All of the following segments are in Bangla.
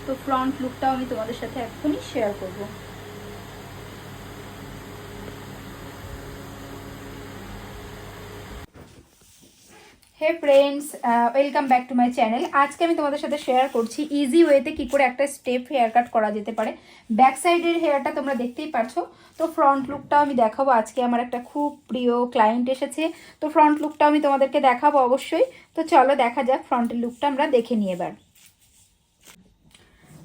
তো ফ্রন্ট লুকটাও আমি তোমাদের সাথে এক্ষুনি শেয়ার করব। Hey friends, welcome back to my channel. আজকে আমি তোমাদের সাথে শেয়ার করছি ইজি ওয়েতে কি করে একটা স্টেপ হেয়ার কাট করা যেতে পারে। ব্যাক সাইডের হেয়ারটা তোমরা দেখতেই পারছো, তো ফ্রন্ট লুকটাও আমি দেখাবো। আজকে আমার একটা খুব প্রিয় ক্লায়েন্ট এসেছে, তো ফ্রন্ট লুকটাও আমি তোমাদেরকে দেখাবো অবশ্যই। তো চলো দেখা যাক ফ্রন্টের লুকটা আমরা দেখে নিই এবার।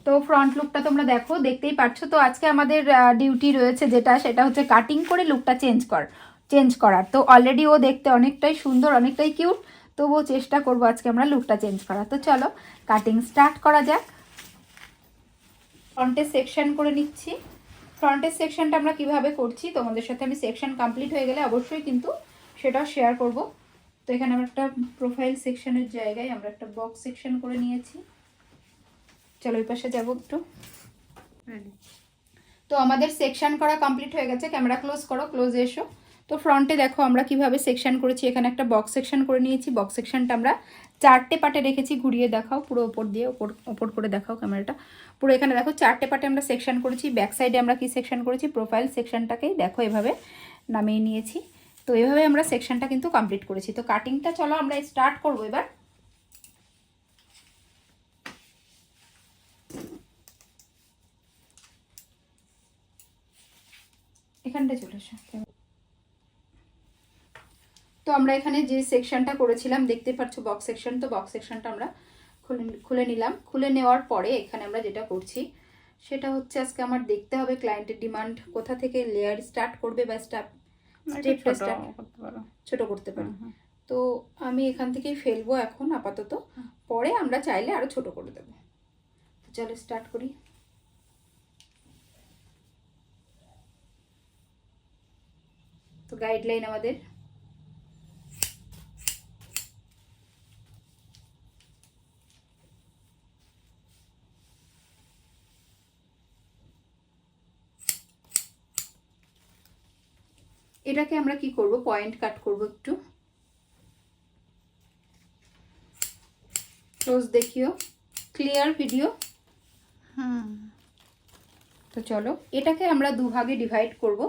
তো ফ্রন্ট লুকটা তোমরা দেখতেই পাচ্ছো। তো আজকে আমাদের ডিউটি রয়েছে যেটা, সেটা হচ্ছে কাটিং করে লুকটা চেঞ্জ করার। তো অলরেডি ও দেখতে অনেকটাই সুন্দর, অনেকটাই কিউট, তবুও চেষ্টা করবো আজকে আমরা লুকটা চেঞ্জ করার। তো চলো কাটিং স্টার্ট করা যাক। ফ্রন্টের সেকশন করে নিচ্ছি। ফ্রন্টের সেকশনটা আমরা কিভাবে করছি তোমাদের সাথে আমি সেকশন কমপ্লিট হয়ে গেলে অবশ্যই কিন্তু সেটাও শেয়ার করব। তো এখানে আমরা একটা প্রোফাইল সেকশনের জায়গায় আমরা একটা বক্স সেকশন করে নিয়েছি। চলো ওই পাশে যাবো একটু। তো আমাদের সেকশন করা কমপ্লিট হয়ে গেছে। ক্যামেরা ক্লোজ করো, ক্লোজে এসো। তো ফ্রন্টে দেখো আমরা কিভাবে সেকশন করেছি। এখানে একটা বক্স সেকশন করে নিয়েছি। বক্স সেকশনটা আমরা 4টে পার্টে রেখেছি। ঘুরিয়ে দেখাও, পুরো ওপর দিয়ে ওপর করে দেখাও ক্যামেরাটা। পুরো এখানে দেখো 4টে পার্টে আমরা সেকশন করেছি। ব্যাক সাইডে আমরা কি সেকশন করেছি, প্রোফাইল সেকশনটাকেই দেখো এভাবে নামিয়ে নিয়েছি। তো এভাবে আমরা সেকশনটা কিন্তু কমপ্লিট করেছি। তো কাটিংটা চলো আমরা স্টার্ট করবো এবার। এখানটা চলে এসো। তো আমরা এখানে যে সেকশনটা করেছিলাম দেখতে পাচ্ছ বক্স সেকশন, তো বক্স সেকশনটা আমরা খুলে নিলাম। খুলে নেওয়ার পরে এখানে আমরা যেটা করছি সেটা হচ্ছে আজকে আমার দেখতে হবে ক্লায়েন্টের ডিমান্ড কোথা থেকে লেয়ার স্টার্ট করবে বা স্টেপটা ছোট করতে পারি। তো আমি এখান থেকেই ফেলবো এখন আপাতত, পরে আমরা চাইলে আরো ছোট করে দেবো। চলো স্টার্ট করি। তো গাইডলাইন আমাদের এটাকে আমরা কি করব, পয়েন্ট কাট করব একটু। ক্লোজ দেখিও, ক্লিয়ার ভিডিও। তো চলো এটাকে আমরা দুভাগে ডিভাইড করব।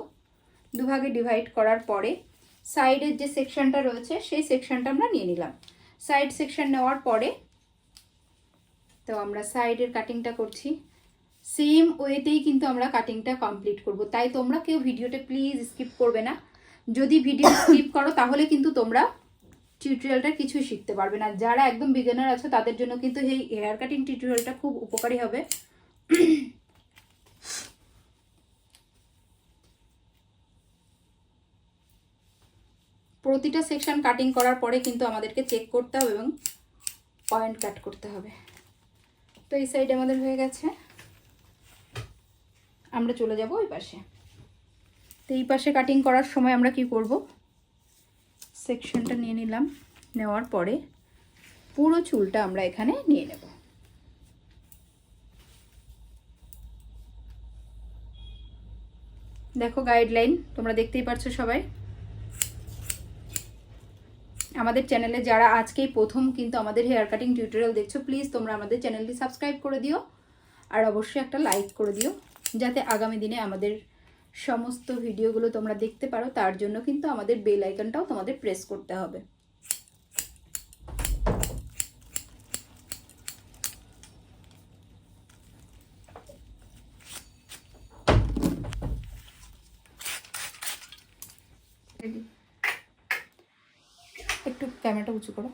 দুভাগে ডিভাইড করার পরে সাইডের যে সেকশনটা রয়েছে সেই সেকশনটা আমরা নিয়ে নিলাম। সাইড সেকশন নেওয়ার পরে তো আমরা সাইডের কাটিংটা করছি। সেম ওয়েতেই কিন্তু আমরা কাটিংটা কমপ্লিট করব। তাই তোমরা কেউ ভিডিওটা প্লিজ স্কিপ করবে না। যদি ভিডিও স্কিপ করো তাহলে কিন্তু তোমরা টিউটোরিয়ালটা কিছুই শিখতে পারবে না। যারা একদম বিগিনার আছে তাদের জন্য কিন্তু এই হেয়ার কাটিং টিউটোরিয়ালটা খুব উপকারী হবে। প্রতিটা সেকশন কাটিং করার পরে কিন্তু আমাদেরকে চেক করতে হবে এবং পয়েন্ট কাট করতে হবে। তো এই সাইড আমাদের হয়ে গেছে, আমরা চলে যাব ওই পাশে। তো এই পাশে কাটিং করার সময় আমরা কি করব, সেকশনটা নিয়ে নিলাম। নেওয়ার পরে পুরো চুলটা আমরা এখানে নিয়ে নেব। দেখো গাইডলাইন তোমরা দেখতেই পাচ্ছ সবাই। আমাদের চ্যানেলে যারা আজকেই প্রথম কিন্তু আমাদের হেয়ার কাটিং টিউটোরিয়াল দেখছো, প্লিজ তোমরা আমাদের চ্যানেলটি সাবস্ক্রাইব করে দিও আর অবশ্যই একটা লাইক করে দিও, যাতে আগামী দিনে আমাদের সমস্ত ভিডিওগুলো তোমরা দেখতে পারো। তার জন্য কিন্তু আমাদের বেল আইকনটাও তোমাদের প্রেস করতে হবে। একটু ক্যামেরাটা উঁচু করো।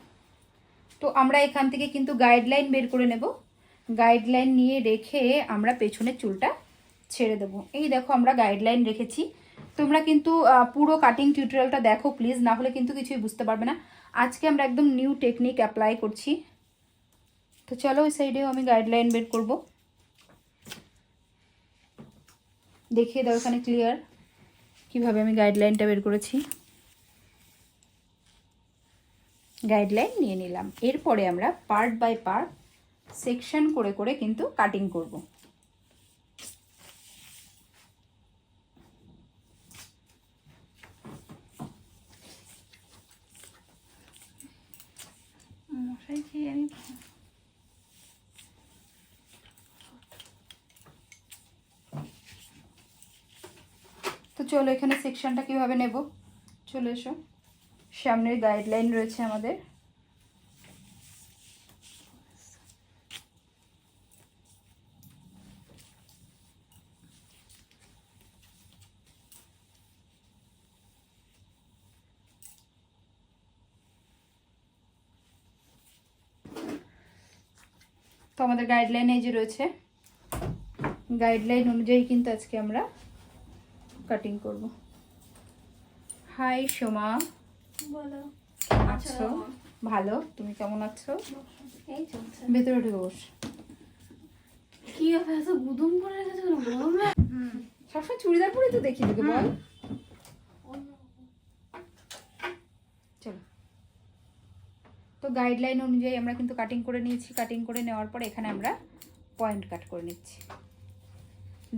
তো আমরা এখান থেকে কিন্তু গাইডলাইন বের করে নেব। গাইডলাইন নিয়ে রেখে আমরা পেছনের চুলটা ছেড়ে দেবো। এই দেখো আমরা গাইডলাইন রেখেছি। তোমরা কিন্তু পুরো কাটিং টিউটোরিয়ালটা দেখো প্লিজ, না হলে কিন্তু কিছুই বুঝতে পারবে না। আজকে আমরা একদম নিউ টেকনিক অ্যাপ্লাই করছি। তো চলো ওই সাইডেও আমি গাইডলাইন বের করব। দেখিয়ে দাও এখানে ক্লিয়ার কিভাবে আমি গাইডলাইনটা বের করেছি। গাইডলাইন নিয়ে নিলাম। এরপরে আমরা পার্ট বাই পার্ট সেকশন করে করে কিন্তু কাটিং করব। চলো এখানে সেকশনটা কীভাবে নেব, চলে এসো। সামনের গাইডলাইন রয়েছে আমাদের, তো আমাদের গাইডলাইন এই যে রয়েছে, গাইডলাইন অনুযায়ী কিন্তু আজকে আমরা কাটিং করব। হাই সোমা, বলো। কেমন আছো? ভালো, তুমি কেমন আছো? এই চলছে। ভেতরে ঢুকে বস। কি হবে এত গুদুম করে রেখেছো কেন? গরম না? সবসময় চুড়িদার পরে তো দেখি তোকে, বল। চলো, তো গাইডলাইন অনুযায়ী আমরা কিন্তু কাটিং করে নিয়েছি। কাটিং করে নেওয়ার পর এখানে আমরা পয়েন্ট কাট করে নিচ্ছি।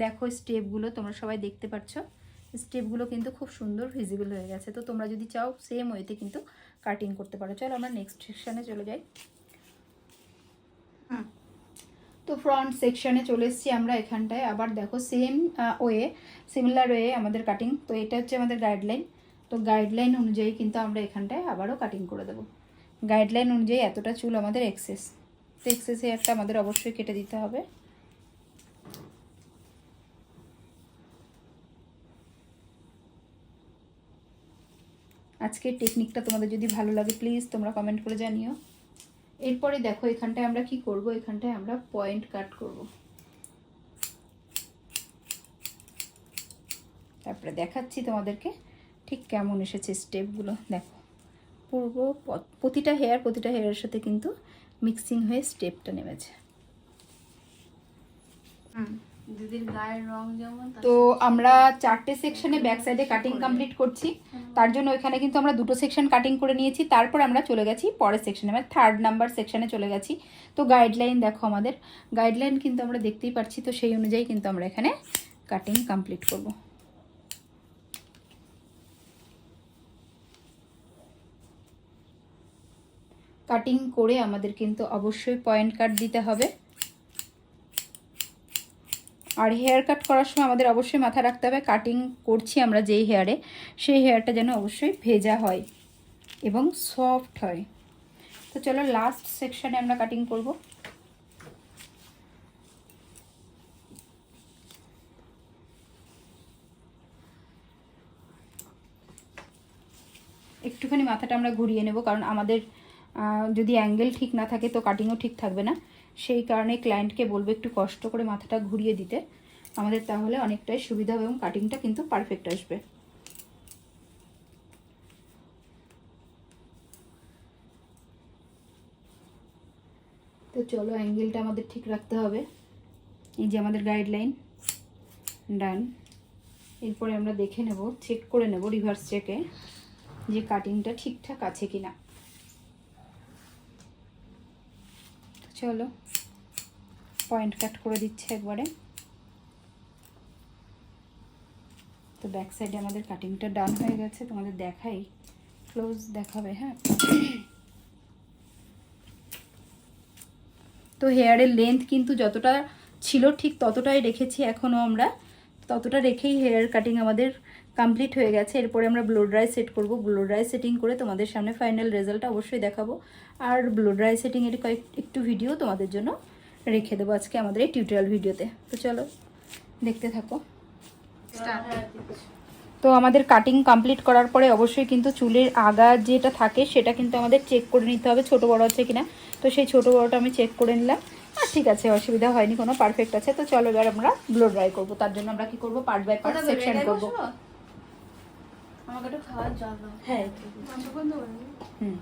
দেখো স্টেপগুলো তোমরা সবাই দেখতে পাচ্ছ, স্টেপগুলো কিন্তু খুব সুন্দর ভিজিবল হয়ে গেছে। তো তোমরা যদি চাও সেম ওয়েতে কিন্তু কাটিং করতে পারো। চলো আমরা নেক্সট সেকশানে চলে যাই। তো ফ্রন্ট সেকশানে চলে এসেছি আমরা। এখানটায় আবার দেখো সেম ওয়ে, সিমিলার ওয়ে আমাদের কাটিং। তো এটা হচ্ছে আমাদের গাইডলাইন। তো গাইডলাইন অনুযায়ী কিন্তু আমরা এখানটায় আবারও কাটিং করে দেবো। গাইডলাইন অনুযায়ী এতটা চুল আমাদের এক্সেস, তো এক্সেস হেয়ারটা আমাদের অবশ্যই কেটে দিতে হবে। আজকের টেকনিকটা তোমাদের যদি ভালো লাগে প্লিজ তোমরা কমেন্ট করে জানিও। এরপরে দেখো এখানটায় আমরা কি করব, এখানটায় আমরা পয়েন্ট কাট করব। তারপরে দেখাচ্ছি তোমাদেরকে ঠিক কেমন এসেছে স্টেপগুলো। দেখো পুরো প্রতিটা হেয়ারের সাথে কিন্তু মিক্সিং হয়ে স্টেপটা নেমেছে। দিদির গায়ের রং যেমন, তো আমরা 4টে সেকশনে ব্যাক সাইডে কাটিং কমপ্লিট করছি। তার জন্য ওইখানে কিন্তু আমরা 2টো সেকশন কাটিং করে নিয়েছি। তারপর আমরা চলে গেছি পরের সেকশনে, মানে 3rd নাম্বার সেকশনে চলে গেছি। তো গাইডলাইন দেখো, আমাদের গাইডলাইন কিন্তু আমরা দেখতেই পাচ্ছি। তো সেই অনুযায়ী কিন্তু আমরা এখানে কাটিং কমপ্লিট করব। কাটিং করে আমাদের কিন্তু অবশ্যই পয়েন্ট কাট দিতে হবে। আর হেয়ার কাট করার সময় আমাদের অবশ্যই মাথায় রাখতে হবে কাটিং করছি আমরা যেই হেয়ারে, সেই হেয়ারটা যেন অবশ্যই ভেজা হয় এবং সফট হয়। তো চলো লাস্ট সেকশনে আমরা কাটিং করব। একটুখানি মাথাটা আমরা ঘুরিয়ে নেব, কারণ আমাদের যদি অ্যাঙ্গেল ঠিক না থাকে তো কাটিংও ঠিক থাকবে না। সেই কারণে ক্লায়েন্টকে বলবো একটু কষ্ট করে মাথাটা ঘুরিয়ে দিতে আমাদের, তাহলে অনেকটাই সুবিধা হবে এবং কাটিংটা কিন্তু পারফেক্ট আসবে। তো চলো অ্যাঙ্গেলটা আমাদের ঠিক রাখতে হবে। এই যে আমাদের গাইডলাইন ডান। এরপরে আমরা দেখে নেব, চেক করে নেব রিভার্স চেকে যে কাটিংটা ঠিকঠাক আছে কিনা। চলো পয়েন্ট কাট করে দিচ্ছে একবারে। তো ব্যাক সাইডে আমাদের কাটিংটা ডান হয়ে গেছে, তোমাদের দেখাই, ক্লোজ দেখাবে। হ্যাঁ, তো হেয়ারের লেন্থ কিন্তু যতটা ছিল ঠিক ততটাই রেখেছি এখনও আমরা, ততটা রেখেই হেয়ার কাটিং আমাদের কমপ্লিট হয়ে গেছে। এরপরে আমরা ব্লো ড্রাই সেট করব। ব্লো ড্রাই সেটিং করে তোমাদের সামনে ফাইনাল রেজাল্টটা অবশ্যই দেখাবো। আর ব্লো ড্রাই সেটিংয়ের একটু ভিডিও তোমাদের জন্য রেখে দেবো আজকে আমাদের এই টিউটোরিয়াল ভিডিওতে। তো চলো দেখতে থাকো। তো আমাদের কাটিং কমপ্লিট করার পরে অবশ্যই কিন্তু চুলের আগা যেটা থাকে সেটা কিন্তু আমাদের চেক করে নিতে হবে ছোটো বড়ো আছে কিনা। তো সেই ছোটো বড়োটা আমি চেক করে নিলাম, আর ঠিক আছে, অসুবিধা হয়নি কোনো, পারফেক্ট আছে। তো চলো এবার আমরা ব্লো ড্রাই করবো। তার জন্য আমরা কি করব, পার্ট বাই পার্ট সেকশন করবো। আমাকে একটু খাওয়ার জল দাও। হ্যাঁ, হুম।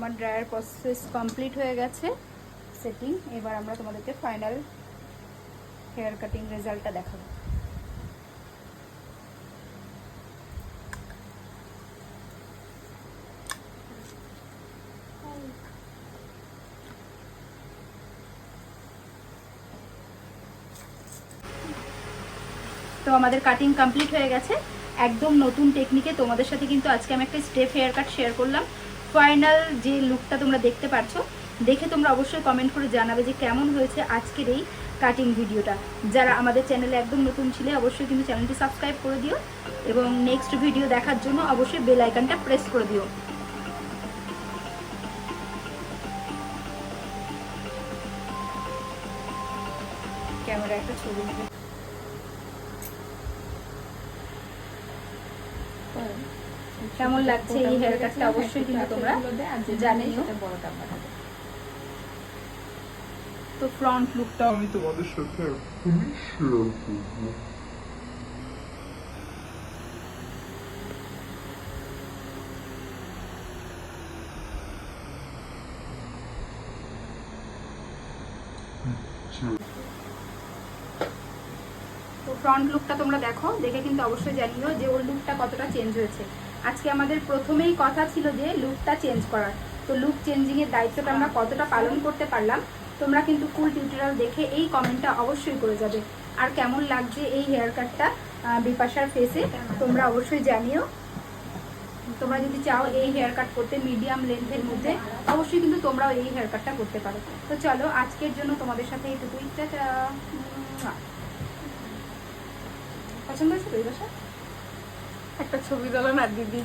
আমার ড্রায়ার প্রসেস কমপ্লিট হয়ে গেছে সেটিং। এবার আমরা তোমাদেরকে ফাইনাল হেয়ার কাটিং রেজাল্টটা দেখাবো। তো আমাদের কাটিং কমপ্লিট হয়ে গেছে একদম নতুন টেকনিকে। তোমাদের সাথে কিন্তু আজকে আমি একটা স্টেপ হেয়ার কাট শেয়ার করলাম। ফাইনাল যে লুকটা তোমরা দেখতে পারছো, দেখে তোমরা অবশ্যই কমেন্ট করে জানাবে যে কেমন হয়েছে আজকের এই কাটিং ভিডিওটা। যারা আমাদের চ্যানেলে একদম নতুন ছিলে অবশ্যই কিন্তু চ্যানেলটি সাবস্ক্রাইব করে দিও এবং নেক্সট ভিডিও দেখার জন্য অবশ্যই বেল আইকনটা প্রেস করে দিও। ক্যামেরা একটা ছবি নেবে। কেমন লাগছে এই হেয়ার কাটটা অবশ্যই কিন্তু তোমরা জানিও। তো ফ্রন্ট লুকটা আমি তোমাদের সাথে এখনই শেয়ার করবো। তো ফ্রন্ট লুকটা তোমরা দেখো, দেখে কিন্তু অবশ্যই জানিও যে ওর লুকটা কতটা চেঞ্জ হয়েছে। আজকে আমাদের প্রথমেই কথা ছিল যে লুকটা চেঞ্জ করার, তো লুক চেঞ্জিং এর দায়িত্বটা আমরা কতটা পালন করতে পারলাম তোমরা কিন্তু ফুল টিউটোরিয়াল দেখে এই কমেন্টটা অবশ্যই করে যাবে। আর কেমন লাগছে এই হেয়ার কাটটা বিপাশার ফেসে তোমরা অবশ্যই জানিও। তোমরা যদি চাও এই হেয়ার কাট করতে মিডিয়াম লেন্থের মধ্যে অবশ্যই কিন্তু তোমরাও এই হেয়ার কাটটা করতে পারো। তো চলো আজকের জন্য তোমাদের সাথে এইটুকুই। পছন্দ হয়েছে তো এই বাসা? একটা ছবি তোলো না দিদি।